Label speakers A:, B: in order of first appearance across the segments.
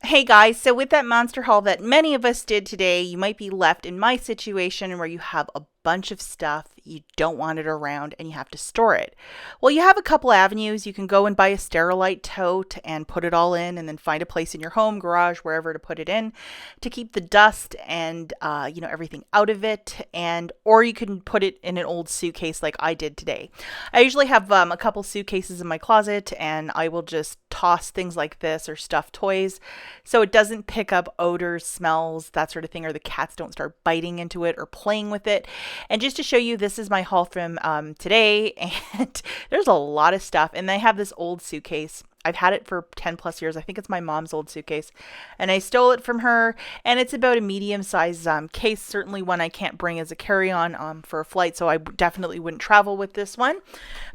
A: Hey guys, so with that monster haul that many of us did today, you might be left in my situation where you have a bunch of stuff, you don't want it around, and you have to store it. Well, you have a couple avenues. You can go and buy a Sterilite tote and put it all in, and then find a place in your home, garage, wherever to put it in to keep the dust and everything out of it. And or you can put it in an old suitcase like I did today. I usually have a couple suitcases in my closet, and I will just toss things like this or stuffed toys so it doesn't pick up odors, smells, that sort of thing, or the cats don't start biting into it or playing with it. And just to show you, this is my haul from today, and there's a lot of stuff. And I have this old suitcase. I've had it for 10 plus years. I think it's my mom's old suitcase, and I stole it from her. And it's about a medium size case, certainly one I can't bring as a carry-on for a flight, so I definitely wouldn't travel with this one.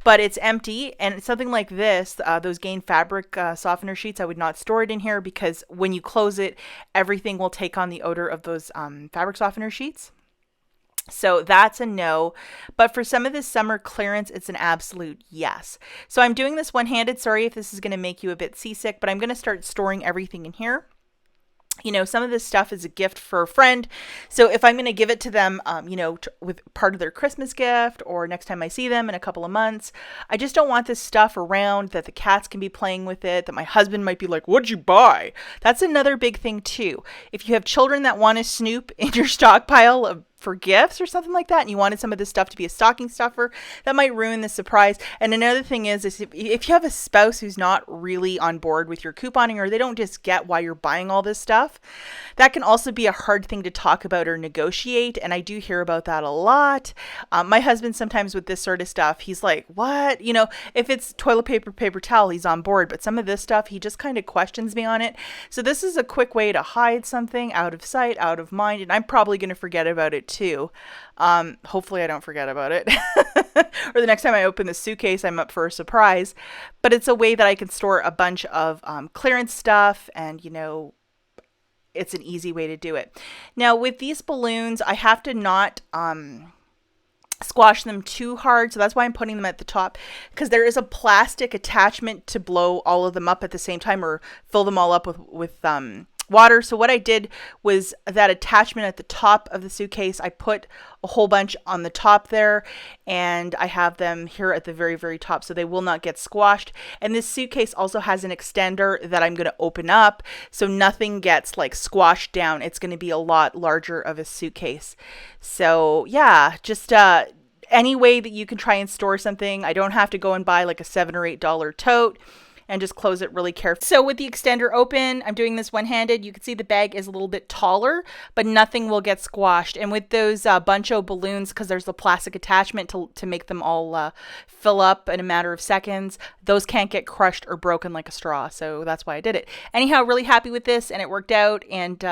A: But it's empty, and it's something like this, those Gain fabric softener sheets, I would not store it in here because when you close it, everything will take on the odor of those fabric softener sheets. So that's a no, but for some of this summer clearance, it's an absolute yes. So I'm doing this one-handed. Sorry if this is going to make you a bit seasick, but I'm going to start storing everything in here. You know, some of this stuff is a gift for a friend. So if I'm going to give it to them, with part of their Christmas gift or next time I see them in a couple of months, I just don't want this stuff around that the cats can be playing with it, that my husband might be like, what'd you buy? That's another big thing too. If you have children that want to snoop in your stockpile for gifts or something like that, and you wanted some of this stuff to be a stocking stuffer, that might ruin the surprise. And another thing is if you have a spouse who's not really on board with your couponing, or they don't just get why you're buying all this stuff, that can also be a hard thing to talk about or negotiate. And I do hear about that a lot. My husband sometimes with this sort of stuff, he's like, what? If it's toilet paper, paper towel, he's on board. But some of this stuff, he just kind of questions me on it. So this is a quick way to hide something out of sight, out of mind. And I'm probably going to forget about it too. Hopefully I don't forget about it. Or the next time I open the suitcase, I'm up for a surprise. But it's a way that I can store a bunch of clearance stuff, and it's an easy way to do it. Now with these balloons, I have to not squash them too hard, so that's why I'm putting them at the top, because there is a plastic attachment to blow all of them up at the same time or fill them all up with water. So what I did was that attachment at the top of the suitcase, I put a whole bunch on the top there, and I have them here at the very, very top so they will not get squashed. And this suitcase also has an extender that I'm going to open up so nothing gets like squashed down. It's going to be a lot larger of a suitcase. So yeah, just any way that you can try and store something. I don't have to go and buy like a $7 or $8 tote, and just close it really carefully. So with the extender open, I'm doing this one-handed. You can see the bag is a little bit taller, but nothing will get squashed. And with those buncho balloons, because there's the plastic attachment to make them all fill up in a matter of seconds, those can't get crushed or broken like a straw. So that's why I did it. Anyhow, really happy with this, and it worked out. And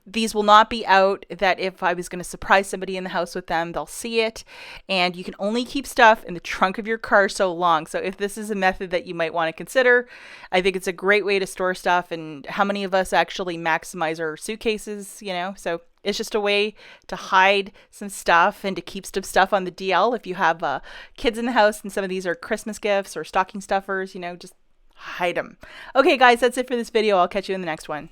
A: these will not be out, that if I was going to surprise somebody in the house with them, they'll see it. And you can only keep stuff in the trunk of your car so long. So if this is a method that you might want to consider, I think it's a great way to store stuff. And how many of us actually maximize our suitcases, so it's just a way to hide some stuff and to keep some stuff on the DL. If you have kids in the house and some of these are Christmas gifts or stocking stuffers, just hide them. Okay guys, that's it for this video. I'll catch you in the next one.